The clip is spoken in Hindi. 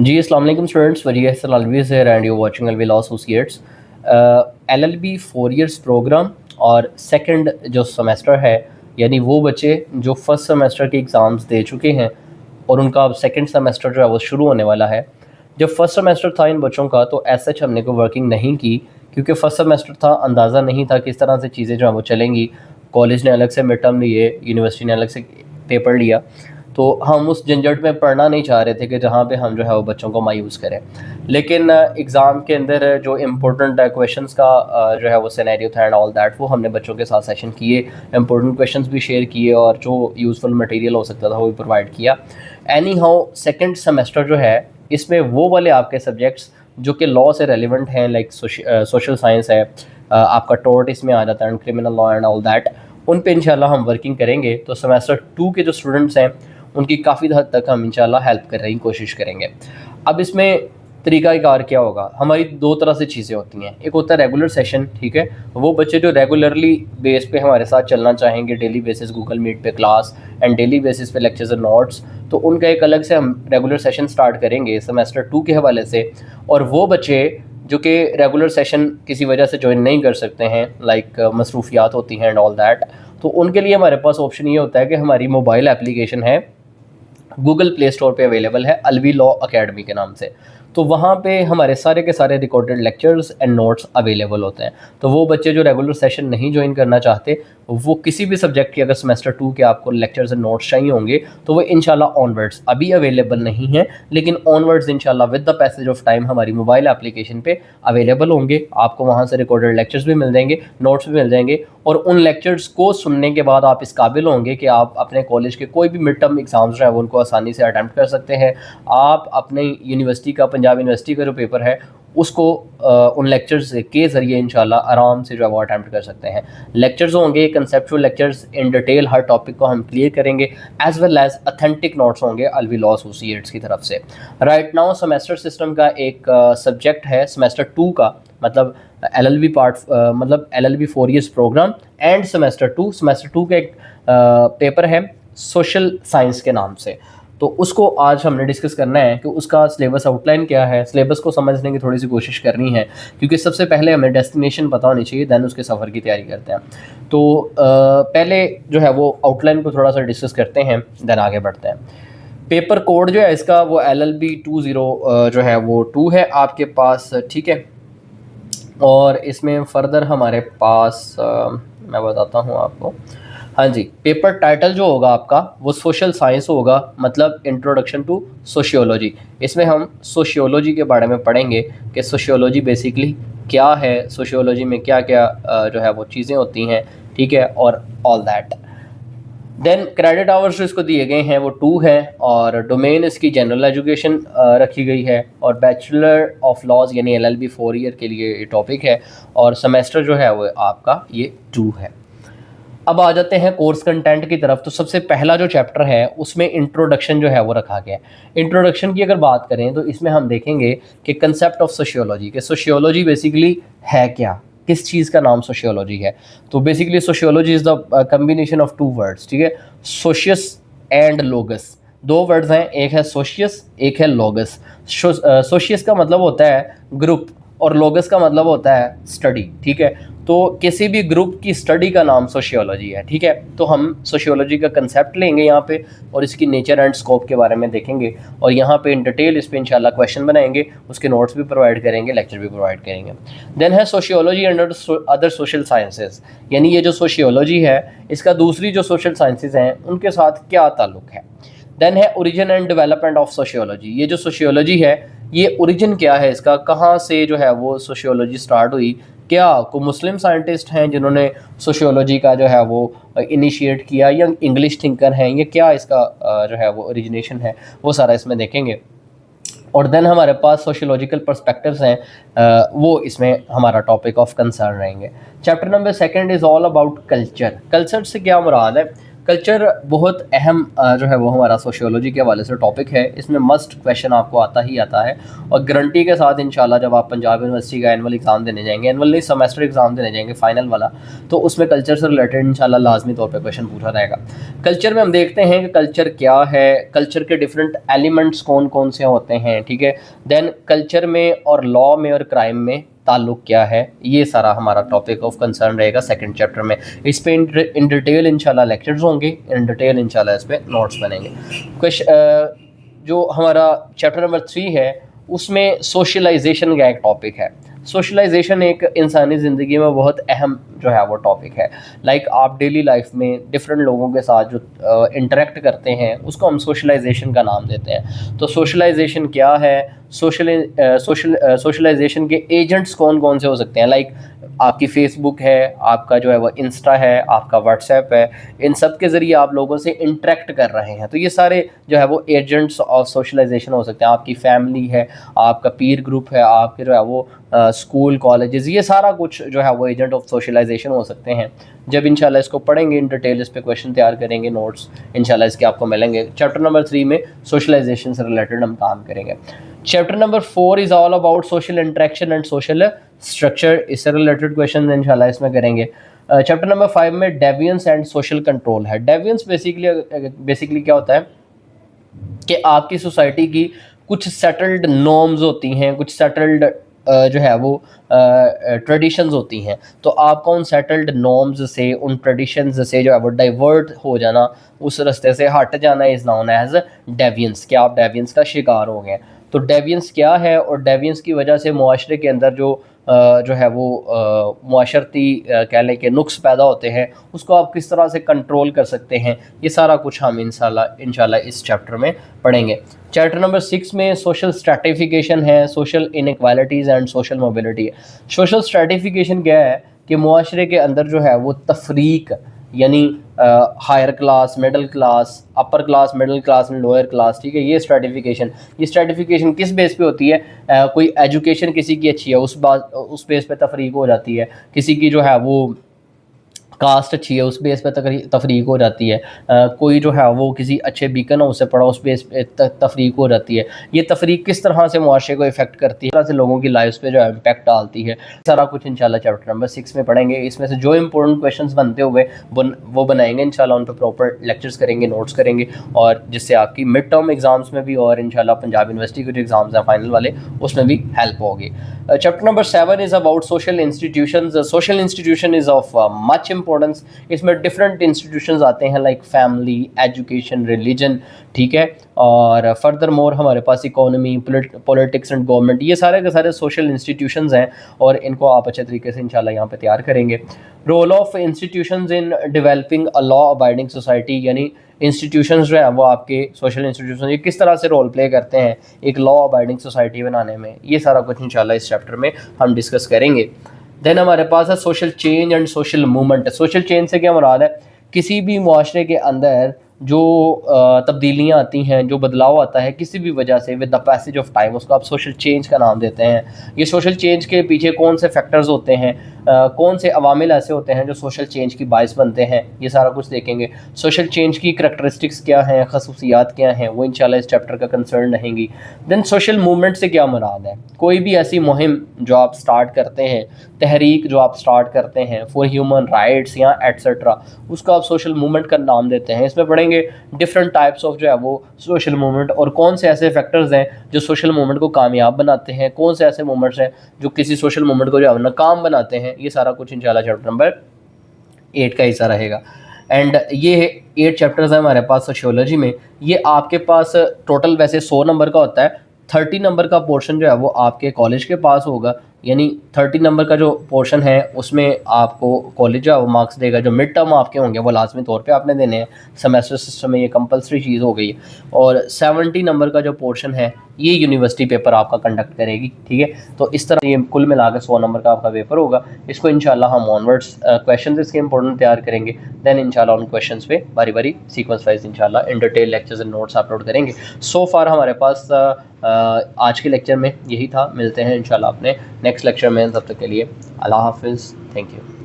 जी, अस्सलाम वालेकुम students, Wajih Hasan Alvi here and you watching Alvi law associates. LLB 4 years programme और सेकंड जो सेमेस्टर है, यानी वो बच्चे जो फर्स्ट सेमेस्टर के एग्ज़ाम्स दे चुके हैं और उनका अब सेकंड सेमेस्टर जो है वो शुरू होने वाला है। जब फर्स्ट सेमेस्टर था इन बच्चों का तो एज सच हमने कोई वर्किंग नहीं की, क्योंकि फर्स्ट सेमेस्टर था, अंदाज़ा नहीं था किस तरह से चीज़ें जो हैं वो चलेंगी। कॉलेज ने अलग से मिड टर्म लिए, यूनिवर्सिटी ने अलग से पेपर लिया, तो हम उस झंझट में पढ़ना नहीं चाह रहे थे कि जहाँ पे हम जो है वो बच्चों को मायूस करें। लेकिन एग्ज़ाम के अंदर जो इम्पोर्टेंट क्वेश्चंस का जो है वो सिनेरियो था एंड ऑल दैट, वो हमने बच्चों के साथ सेशन किए, इम्पोर्टेंट क्वेश्चंस भी शेयर किए और जो यूज़फुल मटेरियल हो सकता था वो भी प्रोवाइड किया। एनी हाउ सेकेंड सेमेस्टर जो है, इसमें वो वाले आपके सब्जेक्ट्स जो कि लॉ से रेलिवेंट हैं, लाइक सोशल साइंस है, आपका टोर्ट इसमें आ जाता है, criminal law and all that, उन पे इंशाल्लाह हम वर्किंग करेंगे। तो सेमेस्टर 2 के जो स्टूडेंट्स हैं उनकी काफ़ी हद तक हम इंशाल्लाह हेल्प करने की कोशिश करेंगे। अब इसमें तरीक़ाकार क्या होगा, हमारी दो तरह से चीज़ें होती हैं। एक होता है रेगुलर सेशन, ठीक है, वो बच्चे जो रेगुलरली बेस पे हमारे साथ चलना चाहेंगे, डेली बेसिस गूगल मीट पे क्लास एंड डेली बेसिस पे लेक्चर्स एंड नोट्स, तो उनका एक अलग से हम रेगुलर सेशन स्टार्ट करेंगे सेमेस्टर 2 के हवाले से। और वो बच्चे जो कि रेगुलर सेशन किसी वजह से ज्वाइन नहीं कर सकते हैं, लाइक मसरूफियात होती हैं एंड ऑल दैट, तो उनके लिए हमारे पास ऑप्शन ये होता है कि हमारी मोबाइल एप्लीकेशन है, गूगल प्ले स्टोर पे अवेलेबल है, अलवी लॉ अकेडमी के नाम से। तो वहाँ पे हमारे सारे के सारे recorded lectures and notes available होते हैं। तो वो बच्चे जो रेगुलर सेशन नहीं ज्वाइन करना चाहते, वो किसी भी सब्जेक्ट की अगर सेमेस्टर 2 के आपको लेक्चर्स एंड नोट्स चाहिए होंगे तो वो इंशाल्लाह ऑनवर्ड्स अभी अवेलेबल नहीं है, लेकिन ऑनवर्ड्स इंशाल्लाह with the passage of time हमारी मोबाइल एप्लीकेशन पे अवेलेबल होंगे। आपको वहाँ से रिकॉर्डेड लेक्चर्स भी मिल जाएंगे, नोट्स भी मिल जाएंगे, और उन लेक्चर्स को सुनने के बाद आप इस काबिल होंगे कि आप अपने कॉलेज के कोई भी मिड टर्म एग्ज़ाम्स जो है वो उनको आसानी से अटैम्प्ट कर सकते हैं। आप अपने यूनिवर्सिटी का, पंजाब यूनिवर्सिटी का जो पेपर है उसको उन लेक्चर्स के ज़रिए इंशाल्लाह आराम से जो है वो अटैम्प्ट कर सकते हैं। लेक्चर्स होंगे कंसेप्चुअल लेक्चर्स, इन डिटेल हर टॉपिक को हम क्लियर करेंगे, as well as authentic notes होंगे अलवी लॉ एसोसिएट्स की तरफ से। राइट नाउ सेमेस्टर सिस्टम का एक सब्जेक्ट है सेमेस्टर 2 का, मतलब एलएलबी पार्ट, मतलब LLB 4 years programme and semester 2 का एक पेपर है सोशल साइंस के नाम से। तो उसको आज हमने डिस्कस करना है कि उसका सिलेबस आउटलाइन क्या है। सिलेबस को समझने की थोड़ी सी कोशिश करनी है, क्योंकि सबसे पहले हमें डेस्टिनेशन पता होनी चाहिए, दैन उसके सफ़र की तैयारी करते हैं। तो पहले जो है वो आउटलाइन को थोड़ा सा डिस्कस करते हैं, दैन आगे बढ़ते हैं। पेपर कोड जो है इसका वो LLB 20 जो है वो 2 है आपके पास, ठीक है। और इसमें फर्दर हमारे पास मैं बताता हूँ आपको, हाँ जी, पेपर टाइटल जो होगा आपका वो सोशल साइंस होगा, मतलब इंट्रोडक्शन टू सोशियोलॉजी। इसमें हम सोशियोलॉजी के बारे में पढ़ेंगे कि सोशियोलॉजी बेसिकली क्या है, सोशियोलॉजी में क्या क्या जो है वो चीज़ें होती हैं, ठीक है, और all that. Then credit hours जो इसको दिए गए हैं वो 2 है, और डोमेन इसकी जनरल एजुकेशन रखी गई है, और बैचलर ऑफ लॉज यानी LLB 4 ईयर के लिए ये टॉपिक है, और सेमेस्टर जो है वो आपका ये 2 है। अब आ जाते हैं कोर्स कंटेंट की तरफ। तो सबसे पहला जो चैप्टर है उसमें इंट्रोडक्शन जो है वो रखा गया है। इंट्रोडक्शन की अगर बात करें तो इसमें हम देखेंगे कि कंसेप्ट ऑफ सोशियोलॉजी, कि सोशियोलॉजी बेसिकली है क्या, किस चीज़ का नाम सोशियोलॉजी है। तो basically sociology is the combination of 2 words, ठीक है, सोशियस एंड लोगस। 2 वर्ड्स हैं, एक है सोशियस, एक है लोगस। सोशियस का मतलब होता है ग्रुप और लोगस का मतलब होता है स्टडी, ठीक है। तो किसी भी ग्रुप की स्टडी का नाम सोशियोलॉजी है, ठीक है। तो हम सोशियोलॉजी का कंसेप्ट लेंगे यहाँ पे और इसकी नेचर एंड स्कोप के बारे में देखेंगे, और यहाँ पे इन डिटेल इस पे इंशाल्लाह क्वेश्चन बनाएंगे, उसके नोट्स भी प्रोवाइड करेंगे, लेक्चर भी प्रोवाइड करेंगे। देन है sociology under other social sciences, यानी ये जो सोशियोलॉजी है इसका दूसरी जो सोशल साइंसेज हैं उनके साथ क्या ताल्लुक है। देन है origin and development of sociology, ये जो सोशियोलॉजी है ये ओरिजिन क्या है इसका, कहाँ से जो है वो सोशियोलॉजी स्टार्ट हुई, क्या को मुस्लिम साइंटिस्ट हैं जिन्होंने सोशियोलॉजी का जो है वो इनिशिएट किया, या इंग्लिश थिंकर हैं, ये क्या इसका जो है वो ओरिजिनेशन है, वो सारा इसमें देखेंगे। और देन हमारे पास सोशियोलॉजिकल पर्सपेक्टिव्स हैं, वो इसमें हमारा टॉपिक ऑफ कंसर्न रहेंगे। Chapter number 2 is all about culture. Culture से क्या मुराद है, कल्चर बहुत अहम जो है वो हमारा सोशियोलॉजी के हवाले से टॉपिक है। इसमें मस्ट क्वेश्चन आपको आता ही आता है, और गारंटी के साथ इंशाल्लाह जब आप पंजाब यूनिवर्सिटी का एनुअल एग्ज़ाम देने जाएंगे, एनुअल नहीं सेमेस्टर एग्ज़ाम देने जाएंगे फाइनल वाला, तो उसमें कल्चर से रिलेटेड इंशाल्लाह लाजमी तौर पर क्वेश्चन पूछा रहेगा। कल्चर में हम देखते हैं कि कल्चर क्या है, कल्चर के डिफरेंट एलिमेंट्स कौन कौन से होते हैं, ठीक है। देन कल्चर में और लॉ में और क्राइम में ताल्लुक़ क्या है, ये सारा हमारा टॉपिक ऑफ कंसर्न रहेगा सेकंड चैप्टर में। इस पे इन डिटेल इंशाल्लाह लेक्चर्स होंगे, इन डिटेल इंशाल्लाह इस पे नोट्स बनेंगे। जो हमारा चैप्टर नंबर 3 है उसमें सोशलाइजेशन का एक टॉपिक है। सोशलाइजेशन एक इंसानी ज़िंदगी में बहुत अहम जो है वो टॉपिक है। लाइक आप डेली लाइफ में डिफरेंट लोगों के साथ जो इंटरेक्ट करते हैं उसको हम सोशलाइजेशन का नाम देते हैं। तो सोशलाइजेशन क्या है, सोशलाइजेशन के एजेंट्स कौन कौन से हो सकते हैं। लाइक आपकी फेसबुक है, आपका जो है वो इंस्टा है, आपका व्हाट्सएप है, इन सब के ज़रिए आप लोगों से इंटरेक्ट कर रहे हैं, तो ये सारे जो है वो एजेंट्स ऑफ सोशलाइजेशन हो सकते हैं। आपकी फैमिली है, आपका पीर ग्रुप है, आपके जो है वो स्कूल कॉलेजेस, ये सारा कुछ जो है वो एजेंट ऑफ सोशलाइजेशन हो सकते हैं। जब इंशाल्लाह इसको पढ़ेंगे इन डिटेल, इस पे क्वेश्चन तैयार करेंगे, नोट्स इंशाल्लाह इसके आपको मिलेंगे। चैप्टर नंबर 3 में सोशलाइजेशन से रिलेटेड हम काम करेंगे। Chapter number 4 is all about social interaction and social structure, इससे रिलेटेड क्वेश्चन इंशाल्लाह इसमें करेंगे। चैप्टर नंबर 5 में डेविएंस एंड सोशल कंट्रोल है। डेविएंस बेसिकली क्या होता है कि आपकी सोसाइटी की कुछ सेटल्ड नॉर्म्स होती हैं, कुछ सेटल्ड जो है वो ट्रेडिशंस होती हैं, तो आपका उन सेटल्ड नॉर्म्स से, उन ट्रेडिशंस से जो है वो डाइवर्ट हो जाना, उस रास्ते से हट जाना इज़ नोन एज डेविएंस। क्या आप डेविएंस का शिकार हो गए। तो डेविएंस क्या है, और डेविएंस की वजह से मुआशरे के अंदर जो है वो मुआशरती कह लें कि नुक्स पैदा होते हैं, उसको आप किस तरह से कंट्रोल कर सकते हैं, ये सारा कुछ हम इंशाल्लाह इस चैप्टर में पढ़ेंगे। चैप्टर नंबर 6 में सोशल स्ट्रैटिफिकेशन है, social inequalities and social mobility है। सोशल स्ट्रैटिफिकेशन क्या है कि मुआशरे के अंदर जो है वो तफरीक, यानी higher class, middle class, upper class, middle class and lower class, ठीक है। ये स्ट्रैटिफिकेशन किस बेस पे होती है, कोई एजुकेशन किसी की अच्छी है उस बेस पे तफरीक हो जाती है, किसी की जो है वो कास्ट अच्छी है उस बेस पे तफरीक हो जाती है, कोई जो है वो किसी अच्छे बीकन हाउस से पढ़ा उस बेस पे तफरीक हो जाती है। ये तफरीक किस तरह से मुआशरे को इफ़ेक्ट करती है, तरह से लोगों की लाइफ पे जो है इम्पैक्ट डालती है, सारा कुछ इंशाल्लाह चैप्टर नंबर 6 में पढ़ेंगे। इसमें से जो इंपॉर्टेंट क्वेश्चंस बनते हुए वो बनाएंगे इंशाल्लाह, उन पर प्रॉपर लेक्चर्स करेंगे, नोट्स करेंगे, और जिससे आपकी मिड टर्म एग्जाम्स में भी और इंशाल्लाह पंजाब यूनिवर्सिटी के जो एग्जाम्स हैं फाइनल वाले, उसमें भी हेल्प होगी। Chapter number 7 is about social institutions. Social institution is of much importance. इसमें डिफरेंट इंस्टीट्यूशंस आते हैं लाइक फैमिली, एजुकेशन, रिलीजन, ठीक है, और फर्दर मोर हमारे पास इकोनॉमी, पॉलिटिक्स एंड गवर्नमेंट, ये सारे के सारे सोशल इंस्टीट्यूशंस हैं, और इनको आप अच्छे तरीके से इंशाल्लाह यहाँ पे तैयार करेंगे। Role of institutions in developing a law abiding society, यानी इंस्टीट्यूशंस जो है वो आपके सोशल इंस्टीट्यूशन ये किस तरह से रोल प्ले करते हैं एक लॉ अबाइडिंग सोसाइटी बनाने में, ये सारा कुछ इंशाल्लाह इस चैप्टर में हम डिस्कस करेंगे। देन हमारे पास है social change and social movement. Social change से क्या मुराद है, किसी भी मुआशरे के अंदर जो तब्दीलियाँ आती हैं, जो बदलाव आता है किसी भी वजह से with the passage of time, उसको आप सोशल चेंज का नाम देते हैं। ये सोशल चेंज के पीछे कौन से फैक्टर्स होते हैं, कौन से अवामिल ऐसे होते हैं जो सोशल चेंज की बाइस बनते हैं, ये सारा कुछ देखेंगे। सोशल चेंज की करैक्टरिस्टिक्स क्या हैं, खसूसियात क्या हैं, वो इंशाल्लाह इस चैप्टर का कंसर्न रहेंगी। देन सोशल मूवमेंट से क्या मुराद है, कोई भी ऐसी मुहिम जो आप स्टार्ट करते हैं, तहरीक जो आप स्टार्ट करते हैं फॉर ह्यूमन राइट्स या एट्सेट्रा, उसको आप सोशल मूवमेंट का नाम देते हैं। इसमें पढ़ेंगे डिफरेंट टाइप्स ऑफ जो है वो सोशल मूवमेंट, और कौन से ऐसे फैक्टर्स हैं जो सोशल मूवमेंट को कामयाब बनाते हैं, कौन से ऐसे मूवमेंट्स हैं जो किसी सोशल मूवमेंट को जो है नाकाम बनाते हैं। ये सारा कुछ इंशाल्लाह चैप्टर नंबर 8 का हिस्सा रहेगा। एंड ये 8 चैप्टर्स हैं हमारे पास सोशियोलॉजी में। ये आपके पास टोटल वैसे 100 नंबर का होता है, 30 नंबर का पोर्शन जो है वो आपके कॉलेज के पास होगा, यानी 30 नंबर का जो पोर्शन है उसमें आपको कॉलेज जो है वो मार्क्स देगा। जो मिड टर्म आपके होंगे वो लाजमी तौर पे आपने देने हैं, सेमेस्टर सिस्टम में ये कंपलसरी चीज़ हो गई है। और 70 नंबर का जो पोर्शन है ये यूनिवर्सिटी पेपर आपका कंडक्ट करेगी, ठीक है। तो इस तरह ये कुल मिला के 100 नंबर का आपका पेपर होगा। इसको इंशाल्लाह हम ऑनवर्ड्स क्वेश्चन इसके इंपॉर्टेंट तैयार करेंगे, देन इंशाल्लाह उन क्वेश्चंस पे बारी बारी सीक्वेंस वाइज इंशाल्लाह in detail lectures and notes upload करेंगे। सो फार हमारे पास आज के लेक्चर में यही था। मिलते हैं इंशाल्लाह अपने नेक्स्ट लेक्चर में, तब तक के लिए अल्लाह हाफिज़, थैंक यू।